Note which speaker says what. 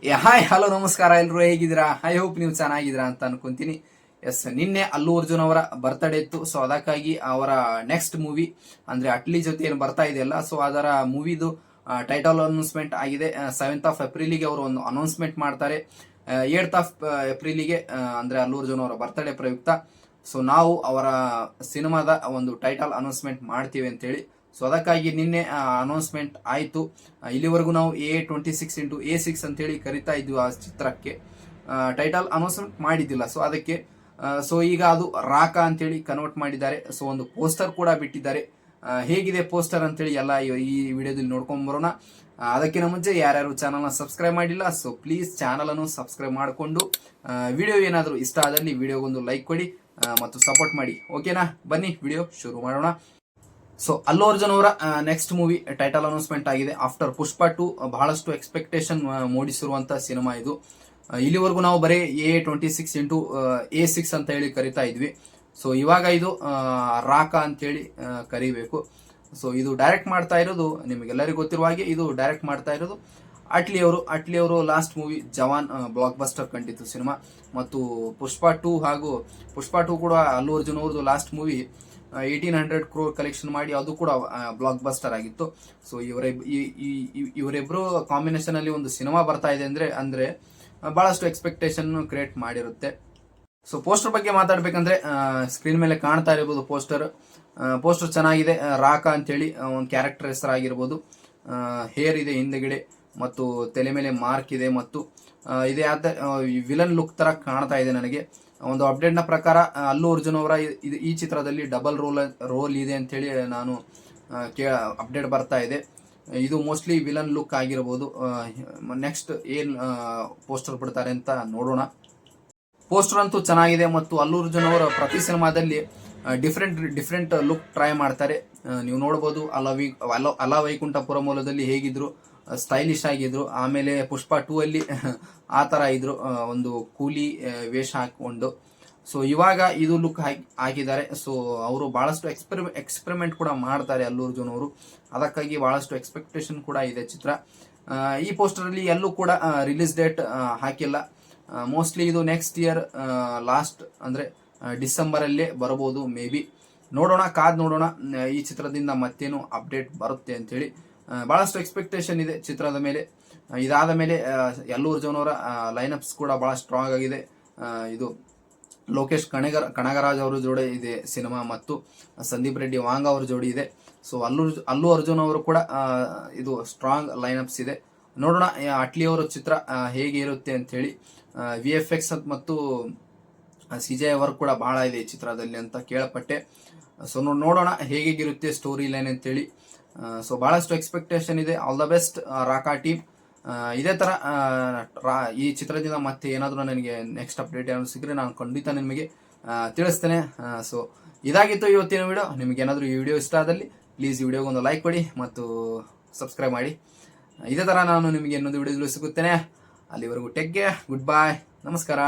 Speaker 1: Hi hello ನಮಸ್ಕಾರ, ಎಲ್ಲರೂ ಹೇಗಿದ್ದೀರಾ? ಐ ಹೋಪ್ ನೀವು ಚೆನ್ನಾಗಿದ್ದೀರಾ ಅಂತ ಅನ್ಕೊಂತೀನಿ. ಎಸ್, ನಿನ್ನೆ ಅಲ್ಲು ಅರ್ಜುನ್ ಅವರ ಬರ್ತ್ಡೇ ಇತ್ತು. ಸೊ ಅದಕ್ಕಾಗಿ ಅವರ ನೆಕ್ಸ್ಟ್ ಮೂವಿ ಅಂದ್ರೆ ಅಟ್ಲಿ ಜೊತೆ ಏನು ಬರ್ತಾ ಇದೆಯಲ್ಲ, ಸೊ ಅದರ ಮೂವಿದು ಟೈಟಲ್ ಅನೌನ್ಸ್ಮೆಂಟ್ ಆಗಿದೆ. 7th of April ಅವರು ಒಂದು ಅನೌನ್ಸ್ಮೆಂಟ್ ಮಾಡ್ತಾರೆ. 8th of April ಅಂದ್ರೆ ಅಲ್ಲು ಅರ್ಜುನ್ ಅವರ ಬರ್ತ್ಡೇ ಪ್ರಯುಕ್ತ ಸೊ ನಾವು ಅವರ ಸಿನಿಮಾದ ಒಂದು ಟೈಟಲ್ ಅನೌನ್ಸ್ಮೆಂಟ್ ಮಾಡ್ತೀವಿ ಅಂತೇಳಿ. ಸೊ ಅದಕ್ಕಾಗಿ ನಿನ್ನೆ ಅನೌನ್ಸ್ಮೆಂಟ್ ಆಯಿತು. ಇಲ್ಲಿವರೆಗೂ ನಾವು A26x A6 ಅಂತೇಳಿ ಕರಿತಾ ಇದ್ವಿ ಆ ಚಿತ್ರಕ್ಕೆ. ಟೈಟಲ್ ಅನೌನ್ಸ್ಮೆಂಟ್ ಮಾಡಿದ್ದಿಲ್ಲ. ಸೊ ಅದಕ್ಕೆ ಸೊ ಈಗ ಅದು ರಾಕ ಅಂತೇಳಿ ಕನ್ವರ್ಟ್ ಮಾಡಿದ್ದಾರೆ. ಸೊ ಒಂದು ಪೋಸ್ಟರ್ ಕೂಡ ಬಿಟ್ಟಿದ್ದಾರೆ. ಹೇಗಿದೆ ಪೋಸ್ಟರ್ ಅಂತೇಳಿ ಎಲ್ಲ ಈ ವಿಡಿಯೋದಲ್ಲಿ ನೋಡ್ಕೊಂಡ್ ಬರೋಣ. ಅದಕ್ಕಿಂತ ಮುಂಚೆ ಯಾರ್ಯಾರು ಚಾನಲ್ನ ಸಬ್ಸ್ಕ್ರೈಬ್ ಮಾಡಿಲ್ಲ, ಸೊ ಪ್ಲೀಸ್ ಚಾನಲ್ ಅನ್ನು ಸಬ್ಸ್ಕ್ರೈಬ್ ಮಾಡಿಕೊಂಡು ವಿಡಿಯೋ ಏನಾದರೂ ಇಷ್ಟ ಆದಲ್ಲಿ ವಿಡಿಯೋಗೊಂದು ಲೈಕ್ ಕೊಡಿ ಮತ್ತು ಸಪೋರ್ಟ್ ಮಾಡಿ. ಓಕೆನಾ? ಬನ್ನಿ ವಿಡಿಯೋ ಶುರು ಮಾಡೋಣ. ಸೊ ಅಲ್ಲು ಅರ್ಜುನ್ ಅವರ ನೆಕ್ಸ್ಟ್ ಮೂವಿ ಟೈಟಲ್ ಅನೌನ್ಸ್ಮೆಂಟ್ ಆಗಿದೆ. ಆಫ್ಟರ್ ಪುಷ್ಪ 2 ಬಹಳಷ್ಟು ಎಕ್ಸ್ಪೆಕ್ಟೇಷನ್ ಮೂಡಿಸಿರುವಂತ ಸಿನಿಮಾ ಇದು. ಇಲ್ಲಿವರೆಗೂ ನಾವು ಬರೀ A26x A6 ಅಂತ ಹೇಳಿ ಕರಿತಾ ಇದ್ವಿ. ಸೊ ಇವಾಗ ಇದು ರಾಕ ಅಂತ ಹೇಳಿ ಕರಿಬೇಕು. ಸೊ ಇದು ಡೈರೆಕ್ಟ್ ಮಾಡ್ತಾ ಇರೋದು ನಿಮಗೆಲ್ಲರಿಗೂ ಗೊತ್ತಿರುವ ಹಾಗೆ, ಇದು ಡೈರೆಕ್ಟ್ ಮಾಡ್ತಾ ಇರೋದು ಅಟ್ಲಿ ಅವರು ಲಾಸ್ಟ್ ಮೂವಿ ಜವಾನ್ ಬ್ಲಾಕ್ ಬಸ್ಟರ್ ಕಂಡಿತ್ತು ಸಿನಿಮಾ. ಮತ್ತು ಪುಷ್ಪ 2 ಹಾಗೂ ಪುಷ್ಪ 2 ಕೂಡ ಅಲ್ಲು ಅರ್ಜುನ್ ಅವ್ರದ್ದು ಲಾಸ್ಟ್ ಮೂವಿ 1800 crore ಕಲೆಕ್ಷನ್ ಮಾಡಿ ಅದು ಕೂಡ ಬ್ಲಾಕ್ ಬಸ್ಟರ್ ಆಗಿತ್ತು. ಸೊ ಇವರಿಬ್ರು ಕಾಂಬಿನೇಷನ್ ಅಲ್ಲಿ ಒಂದು ಸಿನಿಮಾ ಬರ್ತಾ ಇದೆ ಅಂದ್ರೆ ಬಹಳಷ್ಟು ಎಕ್ಸ್ಪೆಕ್ಟೇಷನ್ ಕ್ರಿಯೇಟ್ ಮಾಡಿರುತ್ತೆ. ಸೊ ಪೋಸ್ಟರ್ ಬಗ್ಗೆ ಮಾತಾಡ್ಬೇಕಂದ್ರೆ ಸ್ಕ್ರೀನ್ ಮೇಲೆ ಕಾಣ್ತಾ ಇರಬಹುದು ಪೋಸ್ಟರ್ ಚೆನ್ನಾಗಿದೆ. ರಾಕ ಅಂತೇಳಿ ಒಂದು ಕ್ಯಾರೆಕ್ಟರ್ ಹೆಸರಾಗಿರ್ಬೋದು. ಹೇರ್ ಇದೆ ಹಿಂದೆಗಡೆ ಮತ್ತು ತಲೆ ಮೇಲೆ ಮಾರ್ಕ್ ಇದೆ ಮತ್ತು ಇದೇ ಆದ ವಿಲನ್ ಲುಕ್ ತರ ಕಾಣ್ತಾ ಇದೆ ನನಗೆ. ಒಂದು ಅಪ್ಡೇಟ್ ನ ಪ್ರಕಾರ ಅಲ್ಲು ಅರ್ಜುನ್ ಅವರ ಈ ಚಿತ್ರದಲ್ಲಿ ಡಬಲ್ ರೋಲ್ ಇದೆ ಅಂತ ಹೇಳಿ ನಾನು ಅಪ್ಡೇಟ್ ಬರ್ತಾ ಇದೆ. ಇದು ಮೋಸ್ಟ್ಲಿ ವಿಲನ್ ಲುಕ್ ಆಗಿರಬಹುದು. ನೆಕ್ಸ್ಟ್ ಏನ್ ಪೋಸ್ಟರ್ ಬಿಡ್ತಾರೆ ಅಂತ ನೋಡೋಣ. ಪೋಸ್ಟರ್ ಅಂತೂ ಚೆನ್ನಾಗಿದೆ ಮತ್ತು ಅಲ್ಲು ಅರ್ಜುನ್ ಅವರ ಪ್ರತಿ ಸಿನಿಮಾದಲ್ಲಿ ಡಿಫ್ರೆಂಟ್ ಲುಕ್ ಟ್ರೈ ಮಾಡ್ತಾರೆ. ನೀವು ನೋಡಬಹುದು ಅಲ ವೈಕುಂಠಪುರ ಮೂಲದಲ್ಲಿ ಹೇಗಿದ್ರು, ಸ್ಟೈಲಿಶ್ ಆಗಿದ್ರು. ಆಮೇಲೆ ಪುಷ್ಪ 2 ಅಲ್ಲಿ ಆ ತರ ಇದ್ರು, ಒಂದು ಕೂಲಿ ವೇಷ ಹಾಕೊಂಡು. ಸೊ ಇವಾಗ ಇದು ಲುಕ್ ಹಾಕಿದ್ದಾರೆ. ಸೊ ಅವರು ಬಹಳಷ್ಟು ಎಕ್ಸ್ಪೆರಿಮೆಂಟ್ ಕೂಡ ಮಾಡ್ತಾರೆ ಅಲ್ಲು ಅರ್ಜುನ್ ಅವರು. ಅದಕ್ಕಾಗಿ ಬಹಳಷ್ಟು ಎಕ್ಸ್ಪೆಕ್ಟೇಷನ್ ಕೂಡ ಇದೆ ಚಿತ್ರ. ಈ ಪೋಸ್ಟರ್ ಅಲ್ಲಿ ಎಲ್ಲೂ ಕೂಡ ರಿಲೀಸ್ ಡೇಟ್ ಹಾಕಿಲ್ಲ. ಮೋಸ್ಟ್ಲಿ ಇದು ನೆಕ್ಸ್ಟ್ ಇಯರ್ ಲಾಸ್ಟ್ ಅಂದ್ರೆ ಡಿಸೆಂಬರ್ ಅಲ್ಲೇ ಬರಬಹುದು ಮೇ ಬಿ. ಕಾದ್ ನೋಡೋಣ ಈ ಚಿತ್ರದಿಂದ ಮತ್ತೇನು ಅಪ್ಡೇಟ್ ಬರುತ್ತೆ ಅಂತ ಹೇಳಿ. ಬಹಳಷ್ಟು ಎಕ್ಸ್ಪೆಕ್ಟೇಷನ್ ಇದೆ ಚಿತ್ರದ ಮೇಲೆ. ಇದಾದ ಮೇಲೆ ಅಲ್ಲು ಅರ್ಜುನ್ ಅವರ ಲೈನಪ್ಸ್ ಕೂಡ ಬಹಳ ಸ್ಟ್ರಾಂಗ್ ಆಗಿದೆ. ಇದು ಲೋಕೇಶ್ ಕಣಗರಾಜ್ ಅವರ ಜೋಡಿ ಇದೆ ಸಿನಿಮಾ ಮತ್ತು ಸಂದೀಪ್ ರೆಡ್ಡಿ ವಾಂಗ್ ಅವರ ಜೋಡಿ ಇದೆ. ಸೊ ಅಲ್ಲು ಅರ್ಜುನ್ ಅವರು ಕೂಡ ಇದು ಸ್ಟ್ರಾಂಗ್ ಲೈನಪ್ಸ್ ಇದೆ. ನೋಡೋಣ ಅಟ್ಲಿ ಅವರ ಚಿತ್ರ ಹೇಗೆ ಇರುತ್ತೆ ಅಂತ ಹೇಳಿ. VFX ಮತ್ತು CGI ವರ್ಕ್ ಕೂಡ ಬಹಳ ಇದೆ ಈ ಚಿತ್ರದಲ್ಲಿ ಅಂತ ಕೇಳಪಟ್ಟೆ. ಸೊ ನೋಡೋಣ ಹೇಗಿರುತ್ತೆ ಸ್ಟೋರಿ ಲೈನ್ ಅಂತೇಳಿ. ಸೊ ಬಹಳಷ್ಟು ಎಕ್ಸ್ಪೆಕ್ಟೇಷನ್ ಇದೆ. All the best Raka team. ಇದೇ ತರ ಈ ಚಿತ್ರದಿಂದ ಮತ್ತೆ ಏನಾದರೂ ನನಗೆ ನೆಕ್ಸ್ಟ್ ಅಪ್ಡೇಟ್ ಏನಾದ್ರು ಸಿಕ್ಕರೆ ನಾನು ಖಂಡಿತ ನಿಮಗೆ ತಿಳಿಸ್ತೇನೆ. ಸೊ ಇದಾಗಿತ್ತು ಇವತ್ತಿನ ವಿಡಿಯೋ. ನಿಮಗೆ ಏನಾದರೂ ಈ ವಿಡಿಯೋ ಇಷ್ಟ ಆದಲ್ಲಿ ಪ್ಲೀಸ್ ಈ ವಿಡಿಯೋಗೆ ಒಂದು ಲೈಕ್ ಕೊಡಿ ಮತ್ತು ಸಬ್ಸ್ಕ್ರೈಬ್ ಮಾಡಿ. ಇದೇ ತರ ನಾನು ನಿಮಗೆ ಇನ್ನೊಂದು ವಿಡಿಯೋದಲ್ಲಿ ಸಿಗುತ್ತೇನೆ. ಅಲ್ಲಿವರೆಗೂ ಟೇಕ್ ಕೇರ್, ಗುಡ್ ಬಾಯ್, ನಮಸ್ಕಾರ.